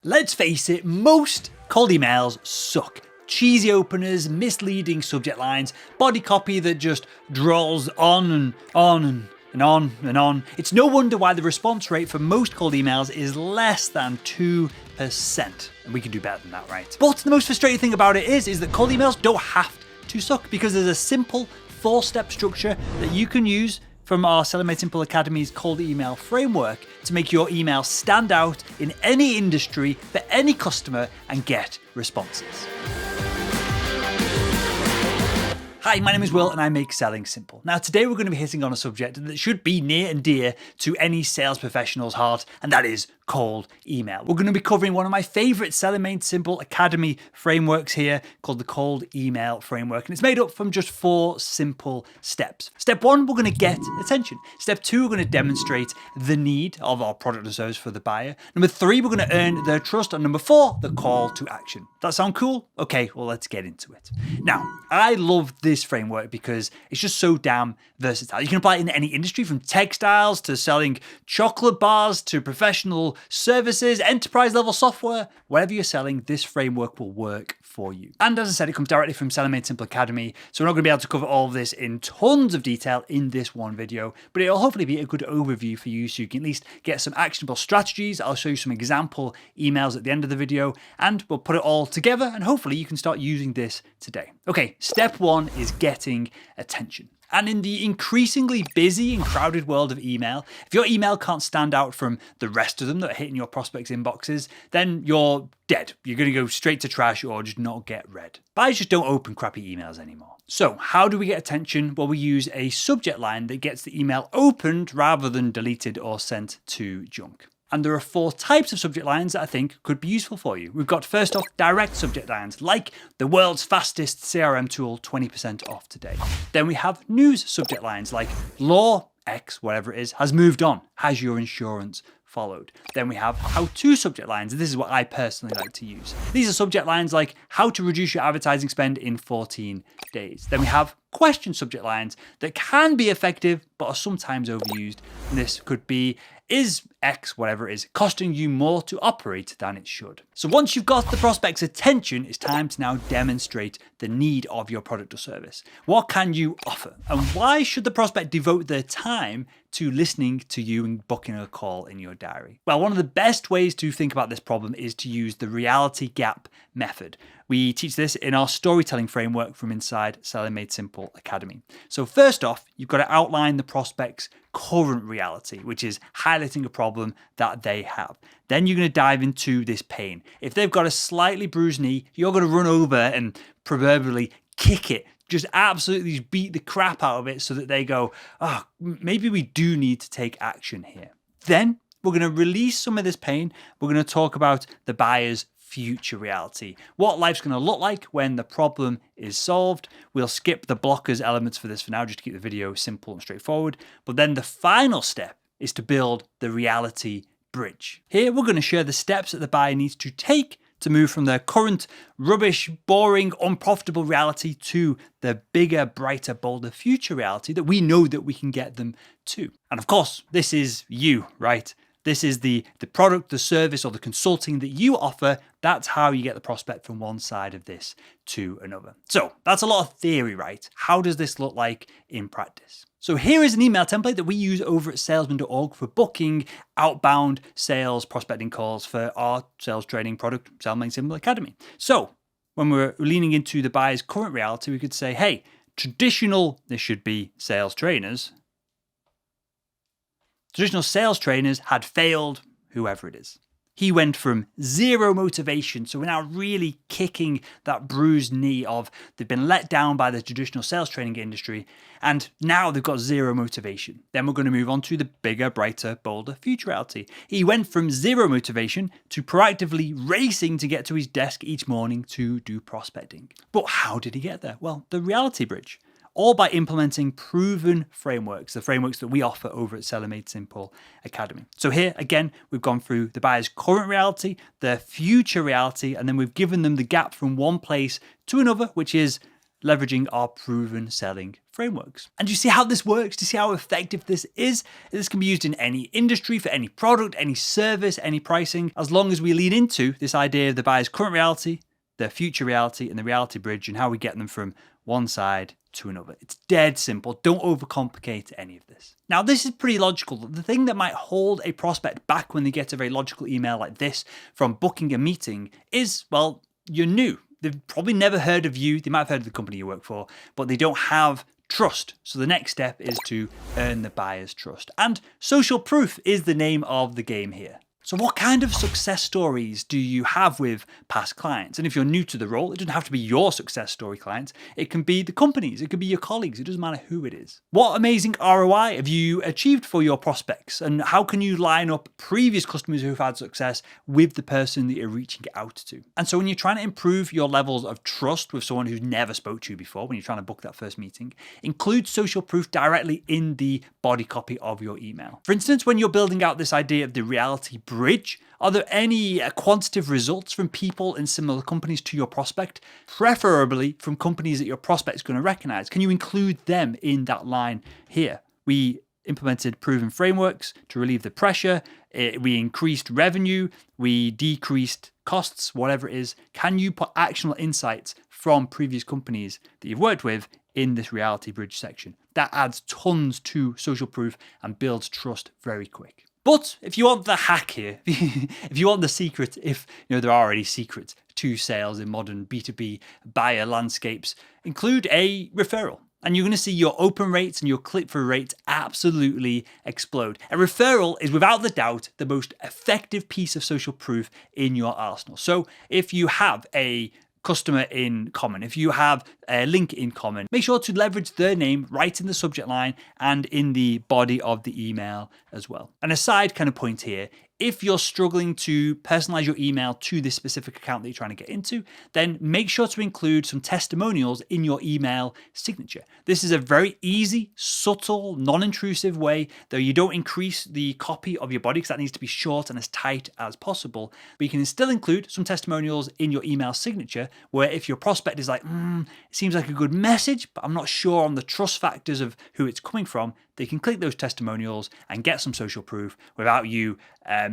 Let's face it, most cold emails suck. Cheesy openers, misleading subject lines, body copy that just drawls on and on and on and on. It's no wonder why the response rate for most cold emails is less than 2%. And we can do better than that, right? But the most frustrating thing about it is that cold emails don't have to suck, because there's a simple 4-step structure that you can use from our Salesman Simple Academy's cold email framework to make your email stand out in any industry for any customer and get responses. Hi, my name is Will and I make selling simple. Now today we're going to be hitting on a subject that should be near and dear to any sales professional's heart, and that is cold email. We're going to be covering one of my favorite Salesman Simple Academy frameworks here called the cold email framework, and it's made up from just 4 simple steps. Step 1, we're going to get attention. Step 2, we're going to demonstrate the need of our product or service for the buyer. Number 3, we're going to earn their trust. And number 4, the call to action. That sound cool? Okay, well, let's get into it. Now, I love this framework because it's just so damn versatile. You can apply it in any industry, from textiles to selling chocolate bars to professional services, enterprise level software. Whatever you're selling, this framework will work for you. And as I said, it comes directly from Salesman Simple Academy, so we're not going to be able to cover all of this in tons of detail in this one video, but it'll hopefully be a good overview for you so you can at least get some actionable strategies. I'll show you some example emails at the end of the video, and we'll put it all together, and hopefully you can start using this today. Okay, step 1 is getting attention. And in the increasingly busy and crowded world of email, if your email can't stand out from the rest of them that are hitting your prospects' inboxes, then you're dead. You're going to go straight to trash or just not get read. Buyers just don't open crappy emails anymore. So how do we get attention? Well, we use a subject line that gets the email opened rather than deleted or sent to junk. And there are 4 types of subject lines that I think could be useful for you. We've got, first off, direct subject lines, like the world's fastest CRM tool, 20% off today. Then we have news subject lines, like law X, whatever it is, has moved on. Has your insurance followed? Then we have how-to subject lines. This is what I personally like to use. These are subject lines like how to reduce your advertising spend in 14 days. Then we have question subject lines that can be effective but are sometimes overused. And this could be, is X, whatever it is, costing you more to operate than it should? So once you've got the prospect's attention, it's time to now demonstrate the need of your product or service. What can you offer? And why should the prospect devote their time to listening to you and booking a call in your diary? Well, one of the best ways to think about this problem is to use the reality gap method. We teach this in our storytelling framework from inside Salesman Simple Academy. So first off, you've got to outline the prospect's current reality, which is highlighting a problem that they have. Then you're going to dive into this pain. If they've got a slightly bruised knee, you're going to run over and proverbially kick it. Just absolutely beat the crap out of it so that they go, oh, maybe we do need to take action here. Then we're going to release some of this pain. We're going to talk about the buyer's future reality, what life's going to look like when the problem is solved. We'll skip the blockers elements for this for now, just to keep the video simple and straightforward. But then the final step is to build the reality bridge. Here, we're going to share the steps that the buyer needs to take to move from their current rubbish, boring, unprofitable reality to the bigger, brighter, bolder future reality that we know that we can get them to. And of course, this is you, right? This is the product, the service, or the consulting that you offer. That's how you get the prospect from one side of this to another. So that's a lot of theory, right? How does this look like in practice? So here is an email template that we use over at salesman.org for booking outbound sales prospecting calls for our sales training product, Salesman Simple Academy. So when we're leaning into the buyer's current reality, we could say, hey, this should be sales trainers. Traditional sales trainers had failed whoever it is. He went from zero motivation, so we're now really kicking that bruised knee of they've been let down by the traditional sales training industry, and now they've got zero motivation. Then we're going to move on to the bigger, brighter, bolder future reality. He went from zero motivation to proactively racing to get to his desk each morning to do prospecting. But how did he get there? Well, the reality bridge. All by implementing proven frameworks, the frameworks that we offer over at Salesman Simple Academy. So here, again, we've gone through the buyer's current reality, their future reality, and then we've given them the gap from one place to another, which is leveraging our proven selling frameworks. And you see how this works? Do you see how effective this is? This can be used in any industry, for any product, any service, any pricing, as long as we lean into this idea of the buyer's current reality, their future reality, and the reality bridge, and how we get them from one side to another. It's dead simple. Don't overcomplicate any of this. Now, this is pretty logical. The thing that might hold a prospect back when they get a very logical email like this from booking a meeting is, well, you're new. They've probably never heard of you. They might have heard of the company you work for, but they don't have trust. So the next step is to earn the buyer's trust. And social proof is the name of the game here. So what kind of success stories do you have with past clients? And if you're new to the role, it doesn't have to be your success story clients. It can be the companies, it could be your colleagues, it doesn't matter who it is. What amazing ROI have you achieved for your prospects? And how can you line up previous customers who've had success with the person that you're reaching out to? And so when you're trying to improve your levels of trust with someone who's never spoke to you before, when you're trying to book that first meeting, include social proof directly in the body copy of your email. For instance, when you're building out this idea of the reality bridge, are there any quantitative results from people in similar companies to your prospect, preferably from companies that your prospect is going to recognize? Can you include them in that line here? We implemented proven frameworks to relieve the pressure. We increased revenue. We decreased costs, whatever it is. Can you put actionable insights from previous companies that you've worked with in this reality bridge section? That adds tons to social proof and builds trust very quick. But if you want the hack here, if you want the secret, if there are any secrets to sales in modern B2B buyer landscapes, include a referral. And you're going to see your open rates and your click-through rates absolutely explode. A referral is without the doubt the most effective piece of social proof in your arsenal. So if you have a customer in common, if you have a link in common, make sure to leverage their name right in the subject line and in the body of the email as well. And a side kind of point here, if you're struggling to personalize your email to this specific account that you're trying to get into, then make sure to include some testimonials in your email signature. This is a very easy, subtle, non-intrusive way, though you don't increase the copy of your body because that needs to be short and as tight as possible. But you can still include some testimonials in your email signature where if your prospect is like, it seems like a good message, but I'm not sure on the trust factors of who it's coming from, they can click those testimonials and get some social proof without you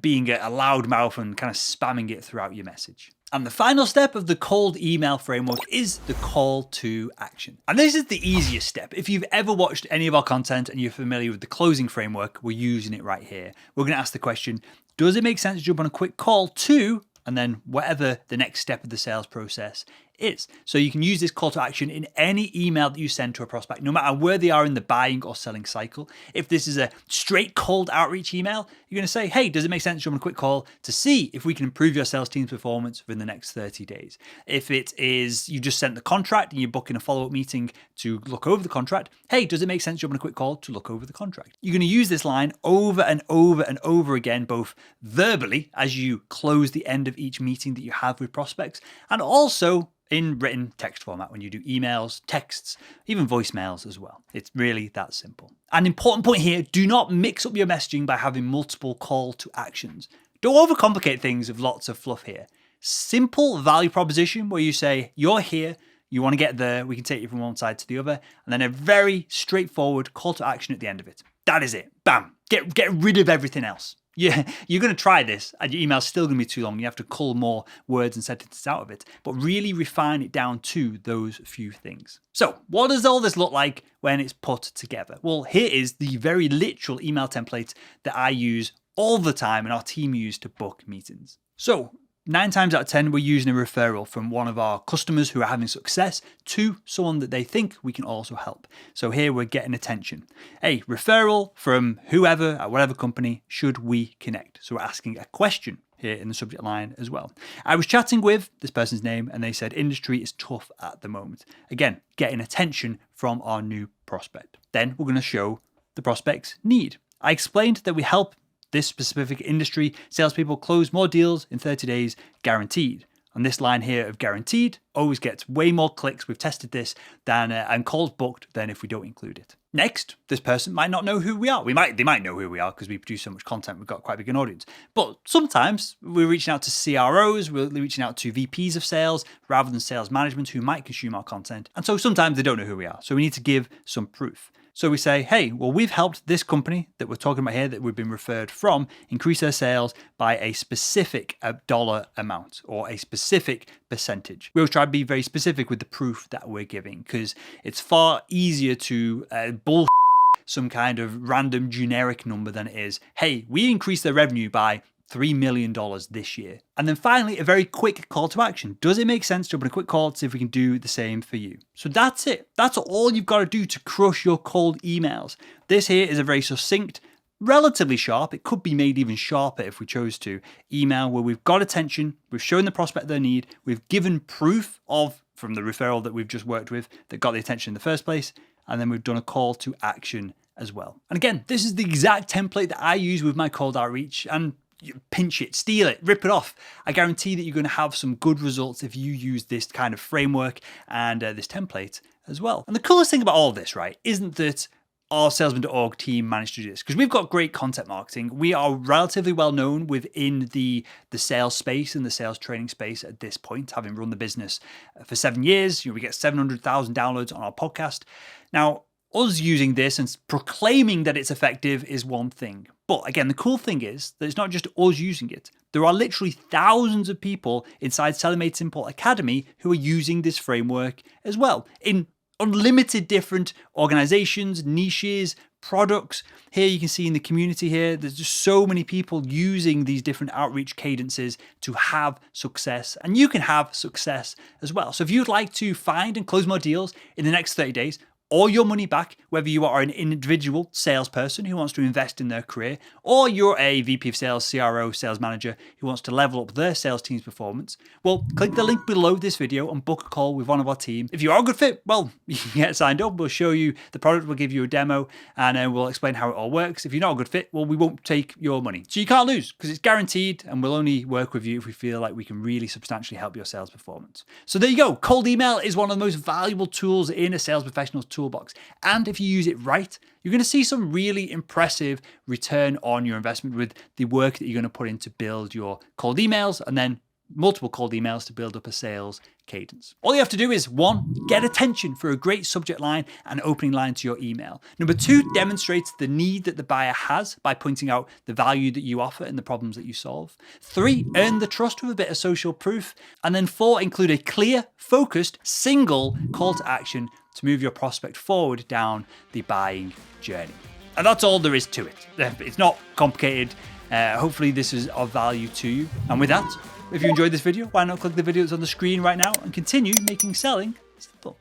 being a loudmouth and kind of spamming it throughout your message. And the final step of the cold email framework is the call to action. And this is the easiest step. If you've ever watched any of our content and you're familiar with the closing framework, we're using it right here. We're going to ask the question, does it make sense to jump on a quick call to, and then whatever the next step of the sales process is. So you can use this call to action in any email that you send to a prospect, no matter where they are in the buying or selling cycle. If this is a straight cold outreach email, you're going to say, hey, does it make sense to jump on a quick call to see if we can improve your sales team's performance within the next 30 days? If it is you just sent the contract and you're booking a follow-up meeting to look over the contract, hey, does it make sense to jump on a quick call to look over the contract? You're going to use this line over and over and over again, both verbally as you close the end of each meeting that you have with prospects, and also in written text format when you do emails, texts, even voicemails as well. It's really that simple. An important point here, do not mix up your messaging by having multiple call to actions. Don't overcomplicate things with lots of fluff here. Simple value proposition where you say, you're here, you want to get there, we can take you from one side to the other, and then a very straightforward call to action at the end of it. That is it. Bam. Get rid of everything else. Yeah, you're going to try this and your email's still going to be too long. You have to cull more words and sentences out of it, but really refine it down to those few things. So what does all this look like when it's put together? Well, here is the very literal email template that I use all the time and our team use to book meetings. So 9 times out of 10, we're using a referral from one of our customers who are having success to someone that they think we can also help. So here we're getting attention. A referral from whoever at whatever company, should we connect? So we're asking a question here in the subject line as well. I was chatting with this person's name and they said industry is tough at the moment. Again, getting attention from our new prospect. Then we're going to show the prospect's need. I explained that we help this specific industry salespeople close more deals in 30 days guaranteed. And this line here of guaranteed always gets way more clicks. We've tested this than and calls booked than if we don't include it. Next, this person might not know who we are. They might know who we are because we produce so much content. We've got quite a big audience. But sometimes we're reaching out to CROs, we're reaching out to VPs of sales rather than sales management who might consume our content. And so sometimes they don't know who we are. So we need to give some proof. So we say, hey, well, we've helped this company that we're talking about here that we've been referred from increase their sales by a specific dollar amount or a specific percentage. We always try to be very specific with the proof that we're giving because it's far easier to bullshit some kind of random generic number than it is, hey, we increased their revenue by $3 million this year. And then finally, a very quick call to action. Does it make sense to open a quick call to see if we can do the same for you? So that's it. That's all you've got to do to crush your cold emails. This here is a very succinct, relatively sharp, it could be made even sharper if we chose to, email where we've got attention, we've shown the prospect their need, we've given proof of, from the referral that we've just worked with, that got the attention in the first place, and then we've done a call to action as well. And again, this is the exact template that I use with my cold outreach, and you pinch it, steal it, rip it off. I guarantee that you're going to have some good results if you use this kind of framework and this template as well. And the coolest thing about all of this, right, isn't that our salesman.org team managed to do this, because we've got great content marketing. We are relatively well known within the sales space and the sales training space at this point, having run the business for 7 years. We get 700,000 downloads on our podcast. Now, us using this and proclaiming that it's effective is one thing. But again, the cool thing is that it's not just us using it. There are literally thousands of people inside Selling Made Simple Academy who are using this framework as well in unlimited different organizations, niches, products. Here you can see in the community here, there's just so many people using these different outreach cadences to have success, and you can have success as well. So if you'd like to find and close more deals in the next 30 days, or your money back, whether you are an individual salesperson who wants to invest in their career, or you're a VP of sales, CRO, sales manager who wants to level up their sales team's performance, well, click the link below this video and book a call with one of our team. If you are a good fit, well, you can get signed up. We'll show you the product, we'll give you a demo, and we'll explain how it all works. If you're not a good fit, well, we won't take your money. So you can't lose because it's guaranteed, and we'll only work with you if we feel like we can really substantially help your sales performance. So there you go. Cold email is one of the most valuable tools in a sales professional's toolbox. And if you use it right, you're going to see some really impressive return on your investment with the work that you're going to put in to build your cold emails and then multiple cold emails to build up a sales cadence. All you have to do is 1, get attention for a great subject line and opening line to your email. Number 2, demonstrate the need that the buyer has by pointing out the value that you offer and the problems that you solve. 3, earn the trust with a bit of social proof. And then 4, include a clear, focused, single call to action to move your prospect forward down the buying journey. And that's all there is to it. It's not complicated. Hopefully this is of value to you. And with that, if you enjoyed this video, why not click the video that's on the screen right now and continue making selling simple.